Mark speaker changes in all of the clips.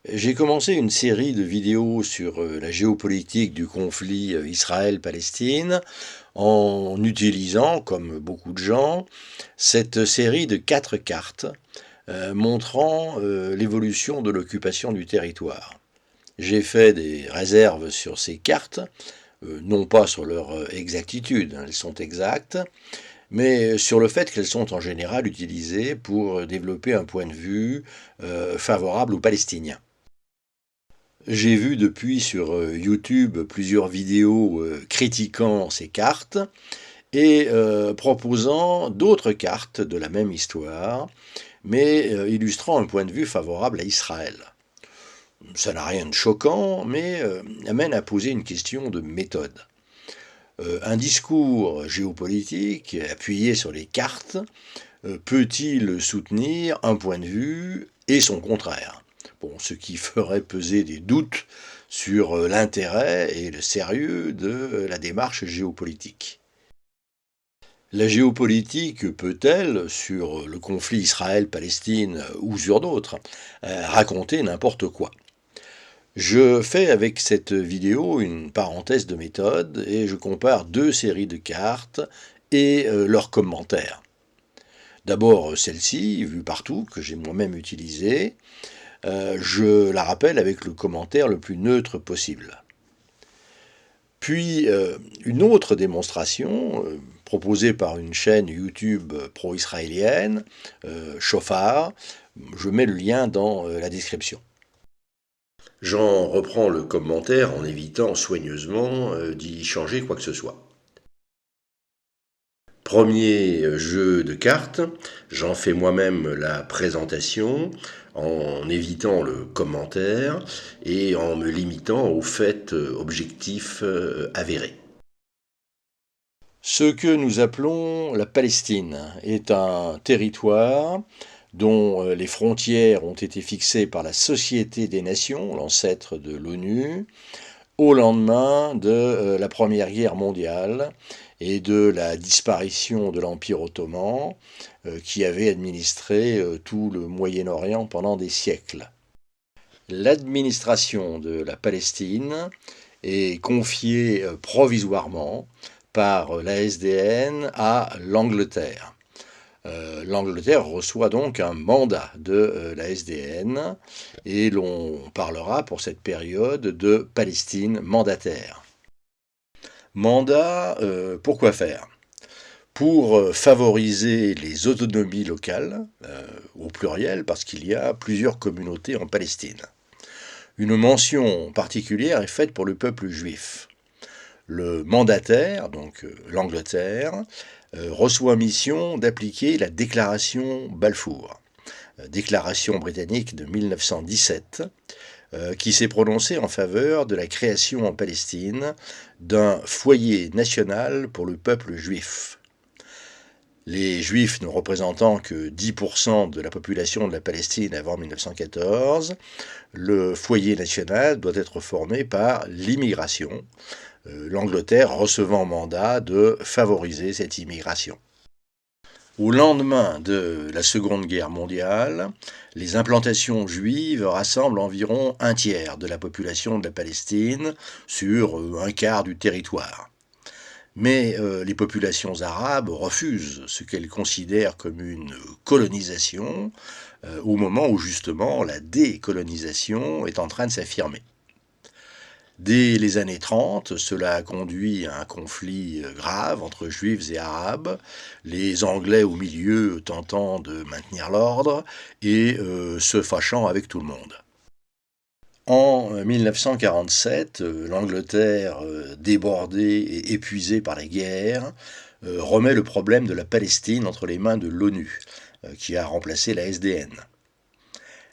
Speaker 1: J'ai commencé une série de vidéos sur la géopolitique du conflit Israël-Palestine en utilisant, comme beaucoup de gens, cette série de 4 cartes montrant l'évolution de l'occupation du territoire. J'ai fait des réserves sur ces cartes, non pas sur leur exactitude, elles sont exactes, mais sur le fait qu'elles sont en général utilisées pour développer un point de vue favorable aux Palestiniens. J'ai vu depuis sur YouTube plusieurs vidéos critiquant ces cartes et proposant d'autres cartes de la même histoire, mais illustrant un point de vue favorable à Israël. Ça n'a rien de choquant, mais amène à poser une question de méthode. Un discours géopolitique appuyé sur les cartes peut-il soutenir un point de vue et son contraire? Bon, ce qui ferait peser des doutes sur l'intérêt et le sérieux de la démarche géopolitique. La géopolitique peut-elle, sur le conflit Israël-Palestine ou sur d'autres, raconter n'importe quoi? Je fais avec cette vidéo une parenthèse de méthode et je compare deux séries de cartes et leurs commentaires. D'abord celle-ci, vue partout, que j'ai moi-même utilisée, je la rappelle avec le commentaire le plus neutre possible. Puis une autre démonstration, proposée par une chaîne YouTube pro-israélienne, Shofar, je mets le lien dans la description. J'en reprends le commentaire en évitant soigneusement d'y changer quoi que ce soit. Premier jeu de cartes, j'en fais moi-même la présentation en évitant le commentaire et en me limitant aux faits objectifs avérés. Ce que nous appelons la Palestine est un territoire dont les frontières ont été fixées par la Société des Nations, l'ancêtre de l'ONU, au lendemain de la Première Guerre mondiale et de la disparition de l'Empire ottoman qui avait administré tout le Moyen-Orient pendant des siècles. L'administration de la Palestine est confiée provisoirement par la SDN à l'Angleterre. L'Angleterre reçoit donc un mandat de la SDN et l'on parlera pour cette période de Palestine mandataire. Mandat, pourquoi faire? Pour favoriser les autonomies locales, au pluriel, parce qu'il y a plusieurs communautés en Palestine. Une mention particulière est faite pour le peuple juif. Le mandataire, donc l'Angleterre, reçoit mission d'appliquer la déclaration Balfour, déclaration britannique de 1917, qui s'est prononcée en faveur de la création en Palestine d'un foyer national pour le peuple juif. Les Juifs ne représentant que 10% de la population de la Palestine avant 1914, le foyer national doit être formé par l'immigration, l'Angleterre recevant mandat de favoriser cette immigration. Au lendemain de la Seconde Guerre mondiale, les implantations juives rassemblent environ un tiers de la population de la Palestine sur un quart du territoire. Mais les populations arabes refusent ce qu'elles considèrent comme une colonisation au moment où justement la décolonisation est en train de s'affirmer. Dès les années 30, cela a conduit à un conflit grave entre juifs et arabes, les Anglais au milieu tentant de maintenir l'ordre et se fâchant avec tout le monde. En 1947, l'Angleterre, débordée et épuisée par la guerre, remet le problème de la Palestine entre les mains de l'ONU, qui a remplacé la SDN.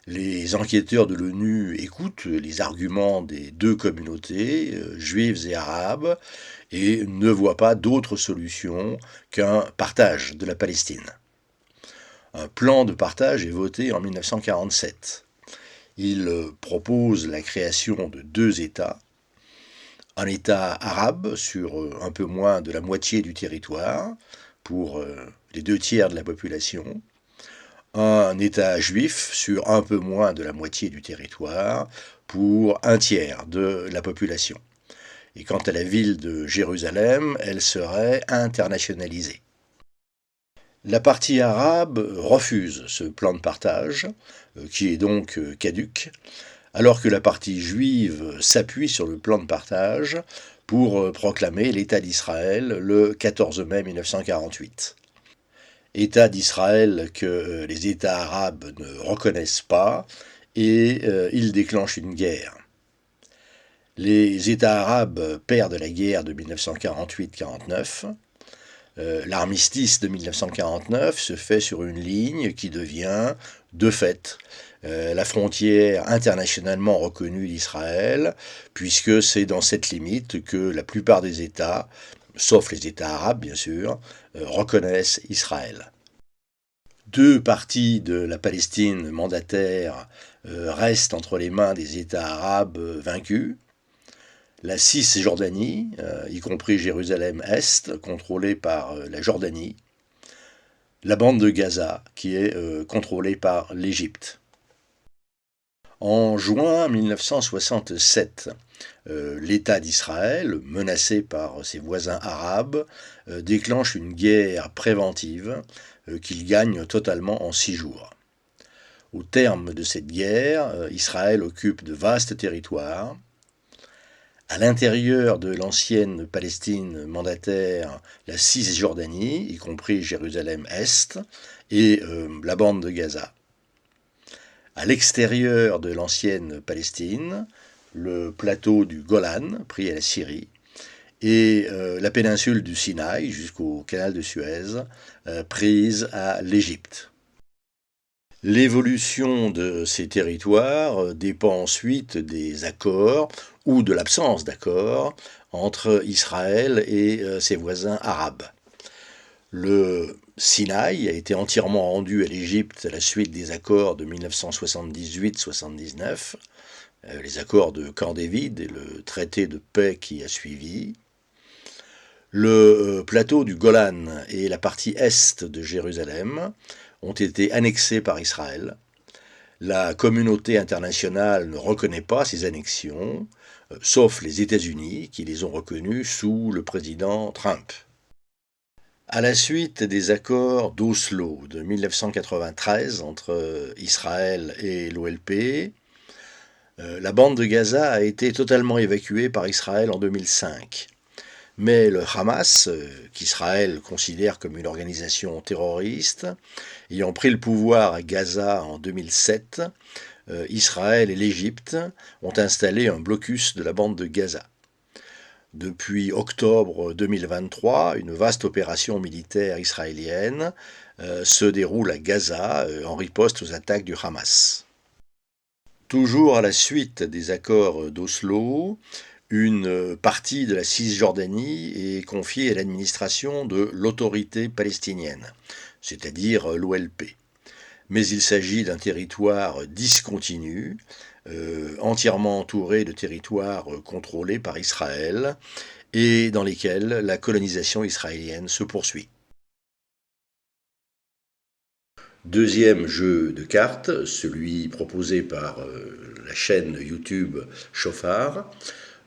Speaker 1: Les enquêteurs de l'ONU écoutent les arguments des deux communautés, juives et arabes, et ne voient pas d'autre solution qu'un partage de la Palestine. Un plan de partage est voté en 1947. Il propose la création de deux États, un État arabe sur un peu moins de la moitié du territoire, pour les deux tiers de la population, un État juif sur un peu moins de la moitié du territoire pour un tiers de la population. Et quant à la ville de Jérusalem, elle serait internationalisée. La partie arabe refuse ce plan de partage, qui est donc caduc, alors que la partie juive s'appuie sur le plan de partage pour proclamer l'État d'Israël le 14 mai 1948. État d'Israël que les États arabes ne reconnaissent pas et ils déclenchent une guerre. Les États arabes perdent la guerre de 1948-49. L'armistice de 1949 se fait sur une ligne qui devient, de fait, la frontière internationalement reconnue d'Israël, puisque c'est dans cette limite que la plupart des États, sauf les États arabes bien sûr, reconnaissent Israël. Deux parties de la Palestine mandataire restent entre les mains des États arabes vaincus. La Cisjordanie, y compris Jérusalem-Est, contrôlée par la Jordanie. La bande de Gaza, qui est contrôlée par l'Égypte. En juin 1967, l'État d'Israël, menacé par ses voisins arabes, déclenche une guerre préventive qu'il gagne totalement en 6 jours. Au terme de cette guerre, Israël occupe de vastes territoires. À l'intérieur de l'ancienne Palestine mandataire, la Cisjordanie, y compris Jérusalem-Est, et la bande de Gaza. À l'extérieur de l'ancienne Palestine, le plateau du Golan, pris à la Syrie, et la péninsule du Sinaï jusqu'au canal de Suez, prise à l'Égypte. L'évolution de ces territoires dépend ensuite des accords ou de l'absence d'accords entre Israël et ses voisins arabes. Le Sinaï a été entièrement rendu à l'Égypte à la suite des accords de 1978-79, les accords de Camp David et le traité de paix qui a suivi. Le plateau du Golan et la partie est de Jérusalem ont été annexés par Israël. La communauté internationale ne reconnaît pas ces annexions, sauf les États-Unis qui les ont reconnues sous le président Trump. À la suite des accords d'Oslo de 1993 entre Israël et l'OLP, la bande de Gaza a été totalement évacuée par Israël en 2005. Mais le Hamas, qu'Israël considère comme une organisation terroriste, ayant pris le pouvoir à Gaza en 2007, Israël et l'Égypte ont installé un blocus de la bande de Gaza. Depuis octobre 2023, une vaste opération militaire israélienne se déroule à Gaza en riposte aux attaques du Hamas. Toujours à la suite des accords d'Oslo, une partie de la Cisjordanie est confiée à l'administration de l'autorité palestinienne, c'est-à-dire l'OLP. Mais il s'agit d'un territoire discontinu, entièrement entouré de territoires contrôlés par Israël et dans lesquels la colonisation israélienne se poursuit. Deuxième jeu de cartes, celui proposé par la chaîne YouTube Chauffard.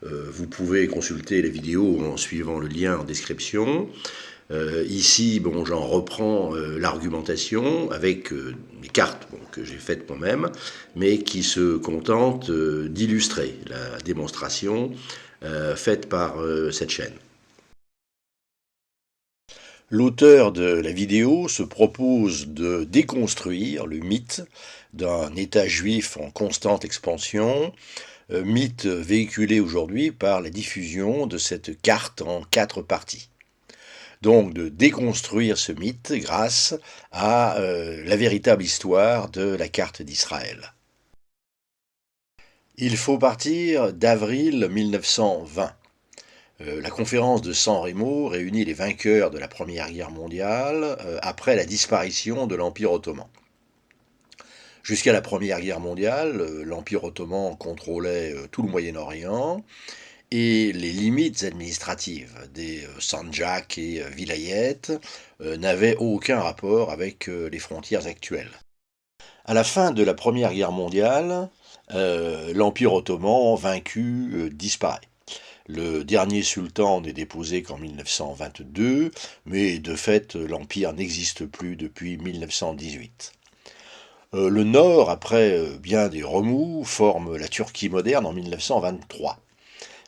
Speaker 1: Vous pouvez consulter les vidéos en suivant le lien en description. Ici, j'en reprends l'argumentation avec des cartes que j'ai faites moi-même, mais qui se contentent d'illustrer la démonstration faite par cette chaîne. L'auteur de la vidéo se propose de déconstruire le mythe d'un État juif en constante expansion, mythe véhiculé aujourd'hui par la diffusion de cette carte en 4 parties. Donc de déconstruire ce mythe grâce à la véritable histoire de la carte d'Israël. Il faut partir d'avril 1920. La conférence de San Remo réunit les vainqueurs de la Première Guerre mondiale après la disparition de l'Empire ottoman. Jusqu'à la Première Guerre mondiale, l'Empire ottoman contrôlait tout le Moyen-Orient et les limites administratives des Sandjaks et vilayets n'avaient aucun rapport avec les frontières actuelles. À la fin de la Première Guerre mondiale, l'Empire ottoman vaincu disparaît. Le dernier sultan n'est déposé qu'en 1922, mais de fait l'Empire n'existe plus depuis 1918. Le nord, après bien des remous, forme la Turquie moderne en 1923.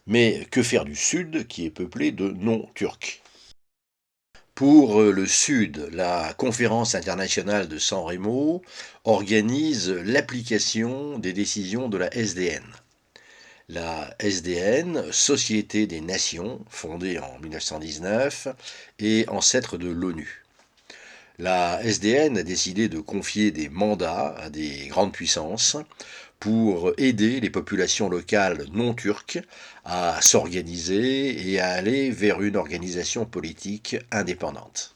Speaker 1: Mais que faire du sud qui est peuplé de non-turcs? Pour le Sud, la conférence internationale de San Remo organise l'application des décisions de la SDN. La SDN, Société des Nations, fondée en 1919, est ancêtre de l'ONU. La SDN a décidé de confier des mandats à des grandes puissances pour aider les populations locales non turques à s'organiser et à aller vers une organisation politique indépendante.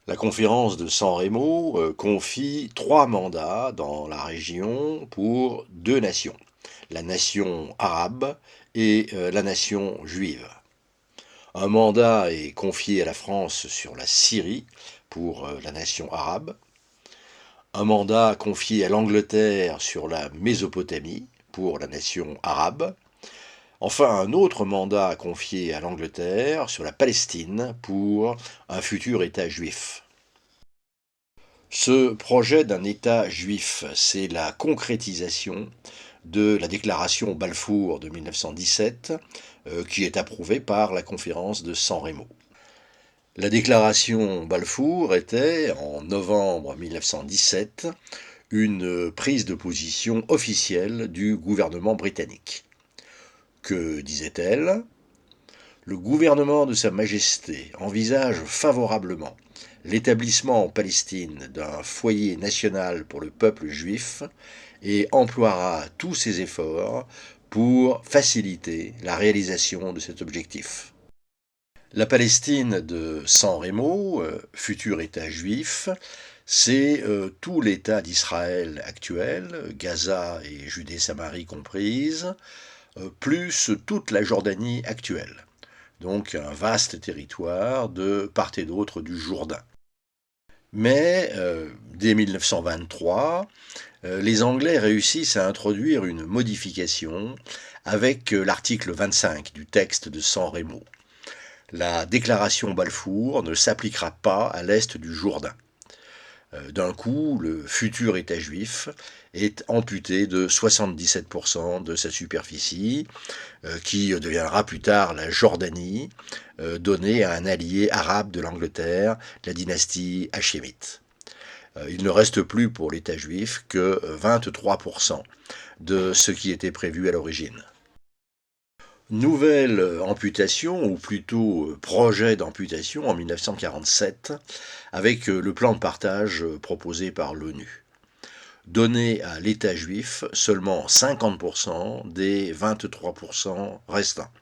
Speaker 1: La conférence de San Remo confie 3 mandats dans la région pour 2 nations, la nation arabe et la nation juive. Un mandat est confié à la France sur la Syrie pour la nation arabe. Un mandat confié à l'Angleterre sur la Mésopotamie pour la nation arabe. Enfin, un autre mandat confié à l'Angleterre sur la Palestine pour un futur État juif. Ce projet d'un État juif, c'est la concrétisation de la déclaration Balfour de 1917, qui est approuvée par la conférence de San Remo. La déclaration Balfour était, en novembre 1917, une prise de position officielle du gouvernement britannique. Que disait-elle ? Le gouvernement de Sa Majesté envisage favorablement l'établissement en Palestine d'un foyer national pour le peuple juif et emploiera tous ses efforts pour faciliter la réalisation de cet objectif. La Palestine de San Remo, futur État juif, c'est tout l'État d'Israël actuel, Gaza et Judée-Samarie comprises, plus toute la Jordanie actuelle. Donc un vaste territoire de part et d'autre du Jourdain. Mais dès 1923, les Anglais réussissent à introduire une modification avec l'article 25 du texte de San Remo. La déclaration Balfour ne s'appliquera pas à l'est du Jourdain. D'un coup, le futur État juif est amputé de 77% de sa superficie, qui deviendra plus tard la Jordanie, donnée à un allié arabe de l'Angleterre, la dynastie hachémite. Il ne reste plus pour l'État juif que 23% de ce qui était prévu à l'origine. Nouvelle amputation, ou plutôt projet d'amputation en 1947, avec le plan de partage proposé par l'ONU. Donner à l'État juif seulement 50% des 23% restants.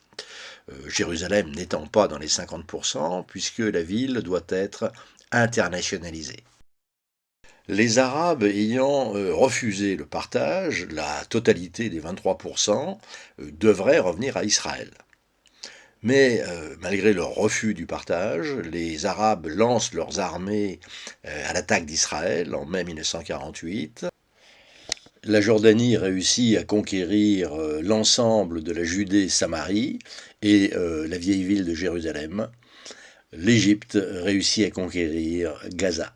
Speaker 1: Jérusalem n'étant pas dans les 50%, puisque la ville doit être internationalisée. Les Arabes ayant refusé le partage, la totalité des 23% devraient revenir à Israël. Mais malgré leur refus du partage, les Arabes lancent leurs armées à l'attaque d'Israël en mai 1948. La Jordanie réussit à conquérir l'ensemble de la Judée-Samarie et la vieille ville de Jérusalem. L'Égypte réussit à conquérir Gaza.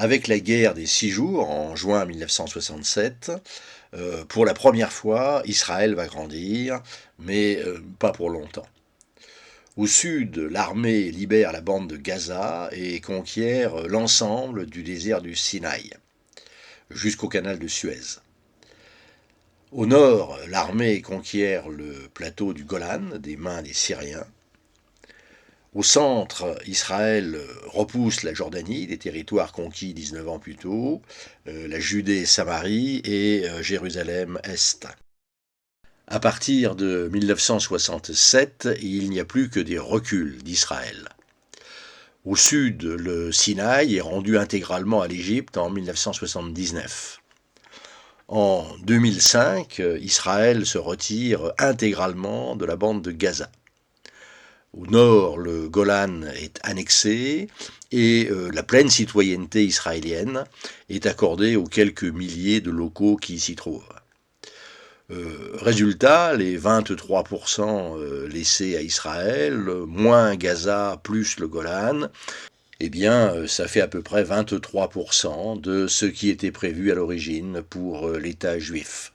Speaker 1: Avec la guerre des 6 jours, en juin 1967, pour la première fois, Israël va grandir, mais pas pour longtemps. Au sud, l'armée libère la bande de Gaza et conquiert l'ensemble du désert du Sinaï, jusqu'au canal de Suez. Au nord, l'armée conquiert le plateau du Golan des mains des Syriens. Au centre, Israël repousse la Jordanie, des territoires conquis 19 ans plus tôt, la Judée-Samarie et Jérusalem-Est. À partir de 1967, il n'y a plus que des reculs d'Israël. Au sud, le Sinaï est rendu intégralement à l'Égypte en 1979. En 2005, Israël se retire intégralement de la bande de Gaza. Au nord, le Golan est annexé et la pleine citoyenneté israélienne est accordée aux quelques milliers de locaux qui s'y trouvent. Résultat, les 23% laissés à Israël, moins Gaza plus le Golan, eh bien, ça fait à peu près 23% de ce qui était prévu à l'origine pour l'État juif.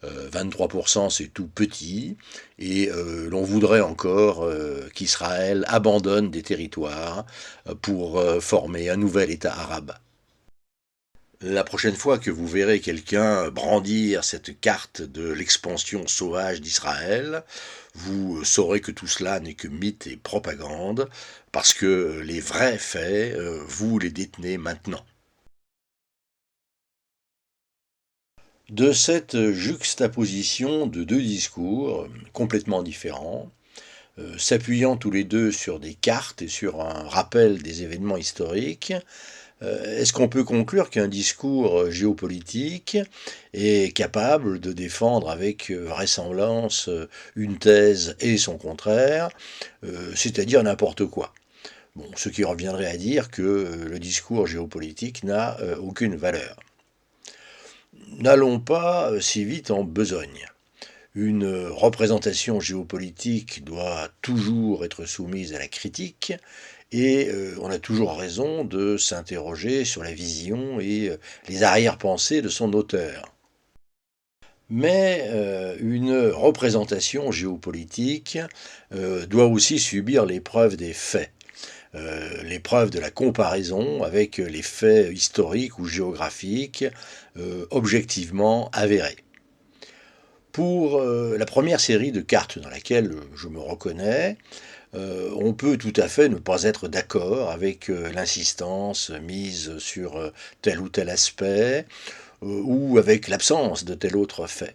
Speaker 1: 23% c'est tout petit, et l'on voudrait encore qu'Israël abandonne des territoires pour former un nouvel État arabe. La prochaine fois que vous verrez quelqu'un brandir cette carte de l'expansion sauvage d'Israël, vous saurez que tout cela n'est que mythe et propagande, parce que les vrais faits, vous les détenez maintenant. De cette juxtaposition de deux discours complètement différents, s'appuyant tous les deux sur des cartes et sur un rappel des événements historiques, est-ce qu'on peut conclure qu'un discours géopolitique est capable de défendre avec vraisemblance une thèse et son contraire, c'est-à-dire n'importe quoi? Bon, ce qui reviendrait à dire que le discours géopolitique n'a aucune valeur. N'allons pas si vite en besogne. Une représentation géopolitique doit toujours être soumise à la critique, et on a toujours raison de s'interroger sur la vision et les arrière-pensées de son auteur. Mais une représentation géopolitique doit aussi subir l'épreuve des faits, l'épreuve de la comparaison avec les faits historiques ou géographiques objectivement avérés. Pour la première série de cartes dans laquelle je me reconnais, on peut tout à fait ne pas être d'accord avec l'insistance mise sur tel ou tel aspect, ou avec l'absence de tel autre fait.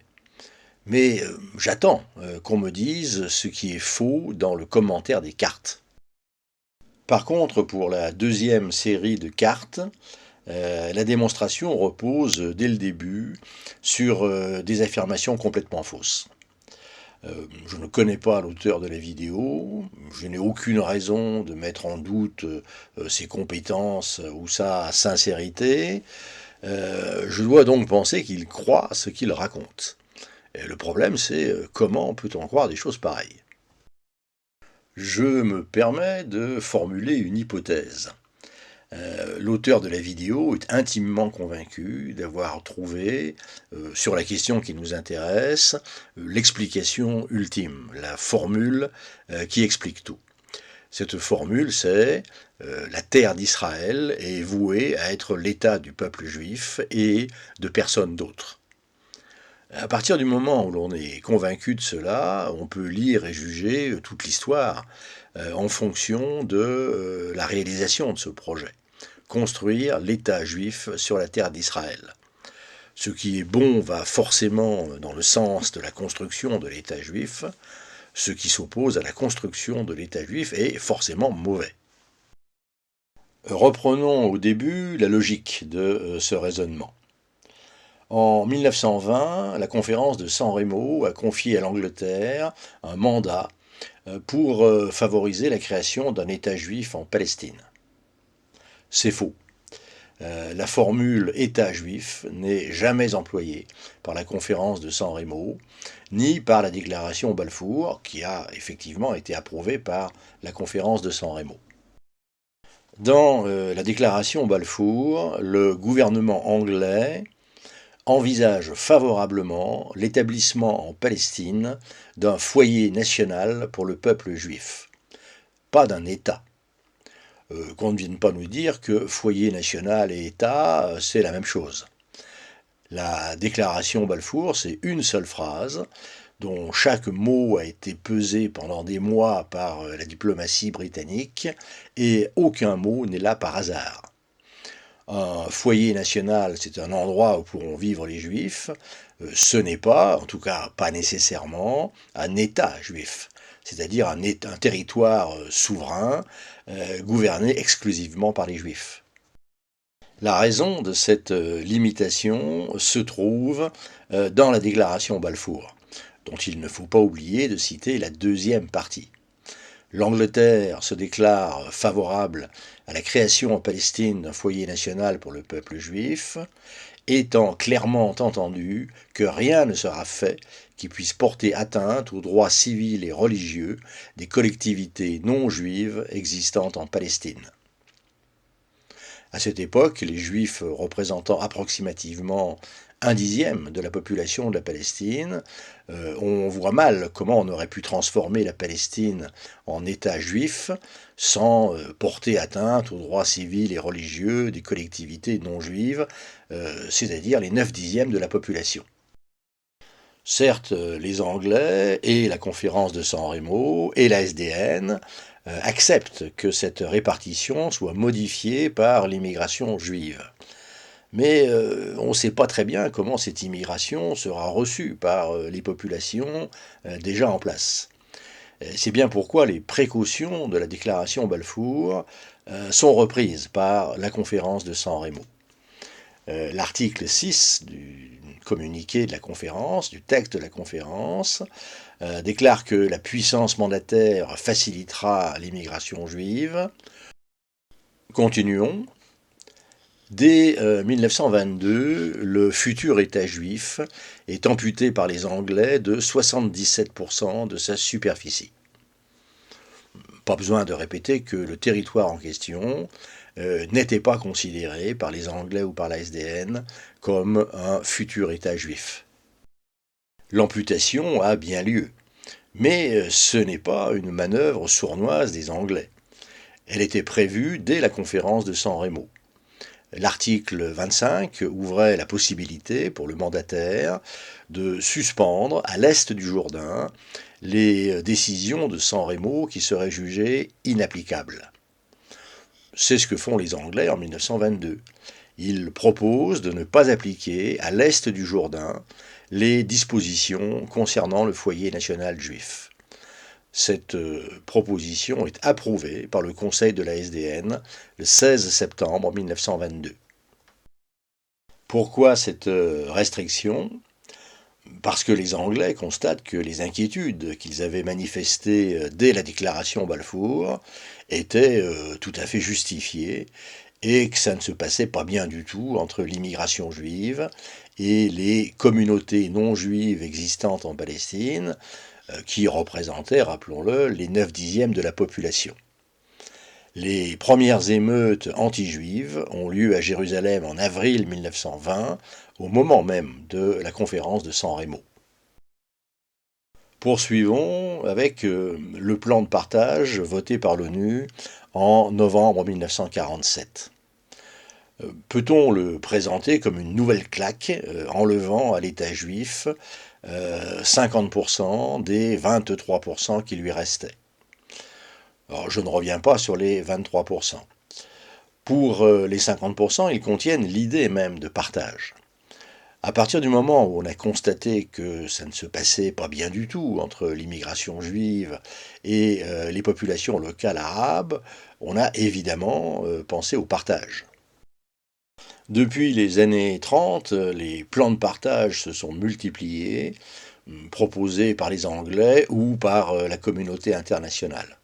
Speaker 1: Mais j'attends qu'on me dise ce qui est faux dans le commentaire des cartes. Par contre, pour la deuxième série de cartes, la démonstration repose dès le début sur des affirmations complètement fausses. Je ne connais pas l'auteur de la vidéo, je n'ai aucune raison de mettre en doute ses compétences ou sa sincérité. Je dois donc penser qu'il croit ce qu'il raconte. Et le problème, c'est comment peut-on croire des choses pareilles? Je me permets de formuler une hypothèse. L'auteur de la vidéo est intimement convaincu d'avoir trouvé, sur la question qui nous intéresse, l'explication ultime, la formule qui explique tout. Cette formule, c'est la terre d'Israël est vouée à être l'État du peuple juif et de personne d'autre. À partir du moment où l'on est convaincu de cela, on peut lire et juger toute l'histoire en fonction de la réalisation de ce projet. Construire l'État juif sur la terre d'Israël. Ce qui est bon va forcément dans le sens de la construction de l'État juif, ce qui s'oppose à la construction de l'État juif est forcément mauvais. Reprenons au début la logique de ce raisonnement. En 1920, la conférence de San Remo a confié à l'Angleterre un mandat pour favoriser la création d'un État juif en Palestine. C'est faux. La formule État juif n'est jamais employée par la conférence de San Remo, ni par la déclaration Balfour, qui a effectivement été approuvée par la conférence de San Remo. Dans la déclaration Balfour, le gouvernement anglais envisage favorablement l'établissement en Palestine d'un foyer national pour le peuple juif, pas d'un État. Qu'on ne vienne pas nous dire que foyer national et État, c'est la même chose. La déclaration Balfour, c'est une seule phrase, dont chaque mot a été pesé pendant des mois par la diplomatie britannique, et aucun mot n'est là par hasard. Un foyer national, c'est un endroit où pourront vivre les juifs, ce n'est pas, en tout cas pas nécessairement, un État juif, c'est-à-dire un territoire souverain, gouverné exclusivement par les juifs. La raison de cette limitation se trouve dans la déclaration Balfour, dont il ne faut pas oublier de citer la deuxième partie. L'Angleterre se déclare favorable à la création en Palestine d'un foyer national pour le peuple juif, étant clairement entendu que rien ne sera fait qui puisse porter atteinte aux droits civils et religieux des collectivités non juives existantes en Palestine. À cette époque, les Juifs représentant approximativement un dixième de la population de la Palestine, on voit mal comment on aurait pu transformer la Palestine en État juif sans porter atteinte aux droits civils et religieux des collectivités non juives, c'est-à-dire les 9 dixièmes de la population. Certes, les Anglais et la conférence de San Remo et la SDN acceptent que cette répartition soit modifiée par l'immigration juive. Mais on ne sait pas très bien comment cette immigration sera reçue par les populations déjà en place. C'est bien pourquoi les précautions de la déclaration Balfour sont reprises par la conférence de San Remo. L'article 6 du communiqué de la conférence, du texte de la conférence, déclare que la puissance mandataire facilitera l'immigration juive. Continuons. Dès 1922, le futur État juif est amputé par les Anglais de 77% de sa superficie. Pas besoin de répéter que le territoire en question n'était pas considéré par les Anglais ou par la SDN comme un futur État juif. L'amputation a bien lieu, mais ce n'est pas une manœuvre sournoise des Anglais. Elle était prévue dès la conférence de San Remo. L'article 25 ouvrait la possibilité pour le mandataire de suspendre à l'est du Jourdain les décisions de San Remo qui seraient jugées inapplicables. C'est ce que font les Anglais en 1922. Ils proposent de ne pas appliquer à l'est du Jourdain les dispositions concernant le foyer national juif. Cette proposition est approuvée par le Conseil de la SDN le 16 septembre 1922. Pourquoi cette restriction ? Parce que les Anglais constatent que les inquiétudes qu'ils avaient manifestées dès la déclaration Balfour étaient tout à fait justifiées et que ça ne se passait pas bien du tout entre l'immigration juive et les communautés non juives existantes en Palestine, qui représentaient, rappelons-le, les 9 dixièmes de la population. Les premières émeutes anti-juives ont lieu à Jérusalem en avril 1920, au moment même de la conférence de San Remo. Poursuivons avec le plan de partage voté par l'ONU en novembre 1947. Peut-on le présenter comme une nouvelle claque enlevant à l'État juif 50% des 23% qui lui restaient? Alors, je ne reviens pas sur les 23%. Pour les 50%, ils contiennent l'idée même de partage. À partir du moment où on a constaté que ça ne se passait pas bien du tout entre l'immigration juive et les populations locales arabes, on a évidemment pensé au partage. Depuis les années 30, les plans de partage se sont multipliés, proposés par les Anglais ou par la communauté internationale.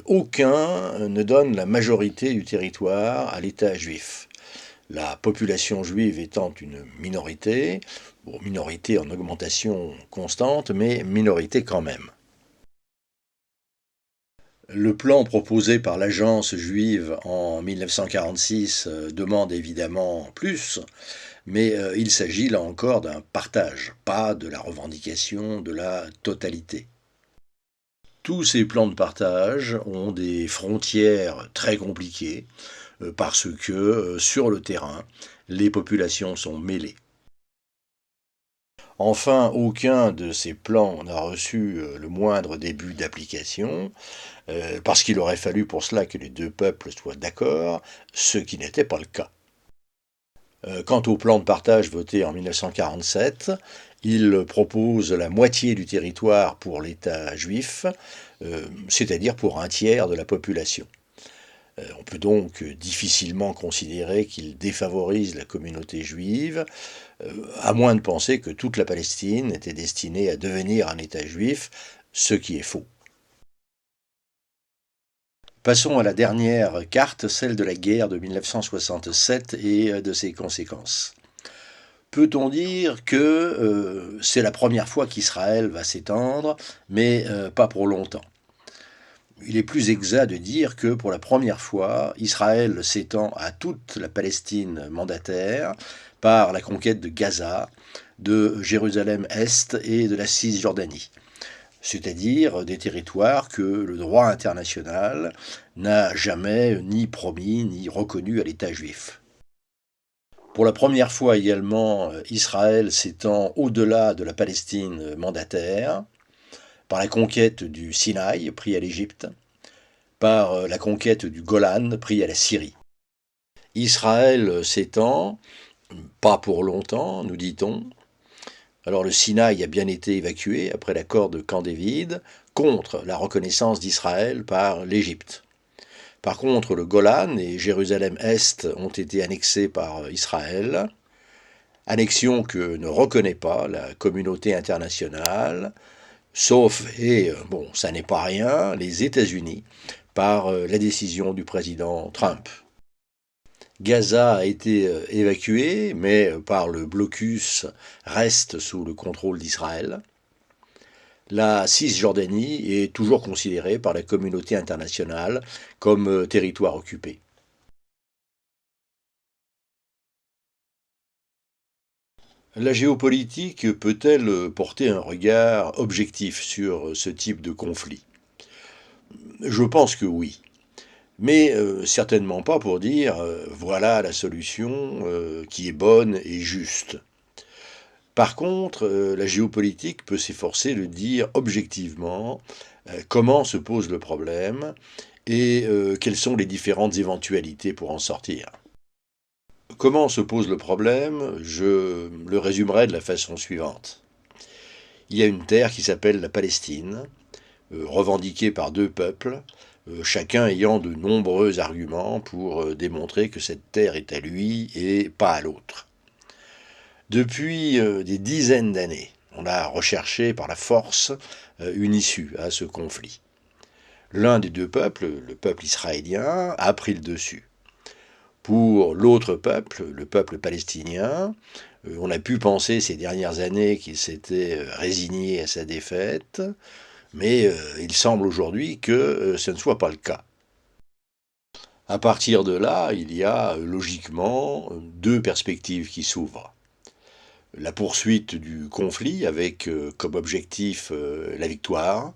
Speaker 1: Aucun ne donne la majorité du territoire à l'État juif. La population juive étant une minorité, minorité en augmentation constante, mais minorité quand même. Le plan proposé par l'agence juive en 1946 demande évidemment plus, mais il s'agit là encore d'un partage, pas de la revendication de la totalité. Tous ces plans de partage ont des frontières très compliquées parce que sur le terrain, les populations sont mêlées. Enfin, aucun de ces plans n'a reçu le moindre début d'application, parce qu'il aurait fallu pour cela que les deux peuples soient d'accord, ce qui n'était pas le cas. Quant au plan de partage voté en 1947, il propose la moitié du territoire pour l'État juif, c'est-à-dire pour un tiers de la population. On peut donc difficilement considérer qu'il défavorise la communauté juive, à moins de penser que toute la Palestine était destinée à devenir un État juif, ce qui est faux. Passons à la dernière carte, celle de la guerre de 1967 et de ses conséquences. Peut-on dire que c'est la première fois qu'Israël va s'étendre, mais pas pour longtemps? Il est plus exact de dire que pour la première fois, Israël s'étend à toute la Palestine mandataire par la conquête de Gaza, de Jérusalem-Est et de la Cisjordanie, c'est-à-dire des territoires que le droit international n'a jamais ni promis ni reconnu à l'État juif. Pour la première fois également, Israël s'étend au-delà de la Palestine mandataire, par la conquête du Sinaï, pris à l'Égypte, par la conquête du Golan, pris à la Syrie. Israël s'étend, pas pour longtemps, nous dit-on. Alors le Sinaï a bien été évacué après l'accord de Camp David, contre la reconnaissance d'Israël par l'Égypte. Par contre, le Golan et Jérusalem-Est ont été annexés par Israël, annexion que ne reconnaît pas la communauté internationale, sauf, et bon, ça n'est pas rien, les États-Unis, par la décision du président Trump. Gaza a été évacué, mais par le blocus reste sous le contrôle d'Israël. La Cisjordanie est toujours considérée par la communauté internationale comme territoire occupé. La géopolitique peut-elle porter un regard objectif sur ce type de conflit? Je pense que oui. Mais certainement pas pour dire voilà la solution qui est bonne et juste. Par contre, la géopolitique peut s'efforcer de dire objectivement comment se pose le problème et quelles sont les différentes éventualités pour en sortir. Comment se pose le problème? Je le résumerai de la façon suivante. Il y a une terre qui s'appelle la Palestine, revendiquée par deux peuples, chacun ayant de nombreux arguments pour démontrer que cette terre est à lui et pas à l'autre. Depuis des dizaines d'années, on a recherché par la force une issue à ce conflit. L'un des deux peuples, le peuple israélien, a pris le dessus. Pour l'autre peuple, le peuple palestinien, on a pu penser ces dernières années qu'il s'était résigné à sa défaite, mais il semble aujourd'hui que ce ne soit pas le cas. À partir de là, il y a logiquement deux perspectives qui s'ouvrent. La poursuite du conflit avec comme objectif la victoire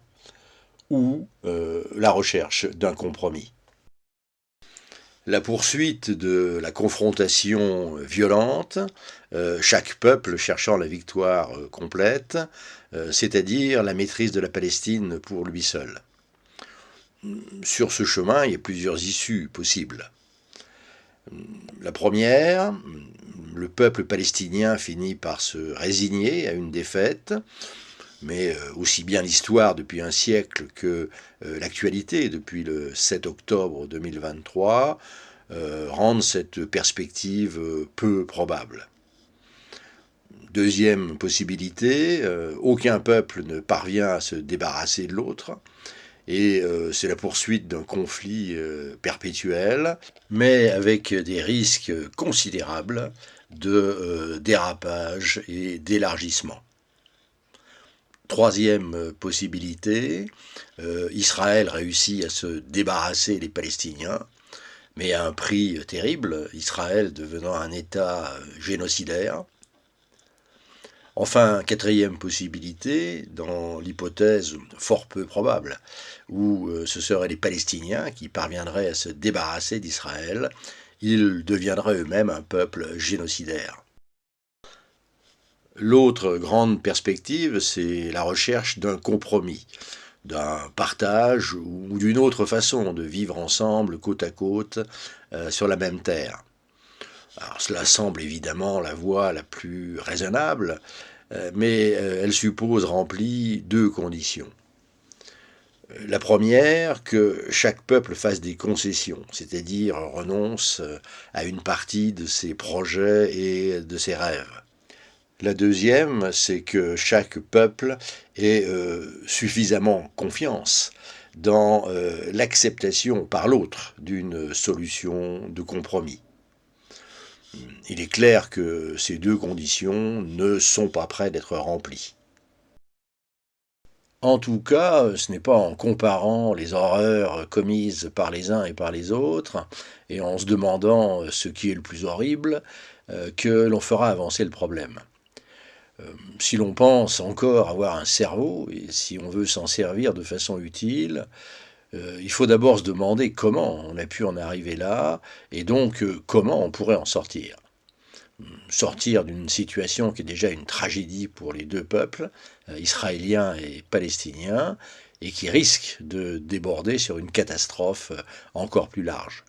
Speaker 1: ou la recherche d'un compromis. La poursuite de la confrontation violente, chaque peuple cherchant la victoire complète, c'est-à-dire la maîtrise de la Palestine pour lui seul. Sur ce chemin, il y a plusieurs issues possibles. La première, le peuple palestinien finit par se résigner à une défaite, mais aussi bien l'histoire depuis un siècle que l'actualité depuis le 7 octobre 2023 rendent cette perspective peu probable. Deuxième possibilité, aucun peuple ne parvient à se débarrasser de l'autre, et c'est la poursuite d'un conflit perpétuel, mais avec des risques considérables de dérapage et d'élargissement. Troisième possibilité, Israël réussit à se débarrasser des Palestiniens, mais à un prix terrible, Israël devenant un État génocidaire. Enfin, quatrième possibilité, dans l'hypothèse fort peu probable, où ce seraient les Palestiniens qui parviendraient à se débarrasser d'Israël, ils deviendraient eux-mêmes un peuple génocidaire. L'autre grande perspective, c'est la recherche d'un compromis, d'un partage ou d'une autre façon de vivre ensemble côte à côte sur la même terre. Alors cela semble évidemment la voie la plus raisonnable, mais elle suppose remplir deux conditions. La première, que chaque peuple fasse des concessions, c'est-à-dire renonce à une partie de ses projets et de ses rêves. La deuxième, c'est que chaque peuple ait suffisamment confiance dans l'acceptation par l'autre d'une solution de compromis. Il est clair que ces deux conditions ne sont pas près d'être remplies. En tout cas, ce n'est pas en comparant les horreurs commises par les uns et par les autres, et en se demandant ce qui est le plus horrible, que l'on fera avancer le problème. Si l'on pense encore avoir un cerveau, et si on veut s'en servir de façon utile, il faut d'abord se demander comment on a pu en arriver là, et donc comment on pourrait en sortir. Sortir d'une situation qui est déjà une tragédie pour les deux peuples, israéliens et palestiniens, et qui risque de déborder sur une catastrophe encore plus large.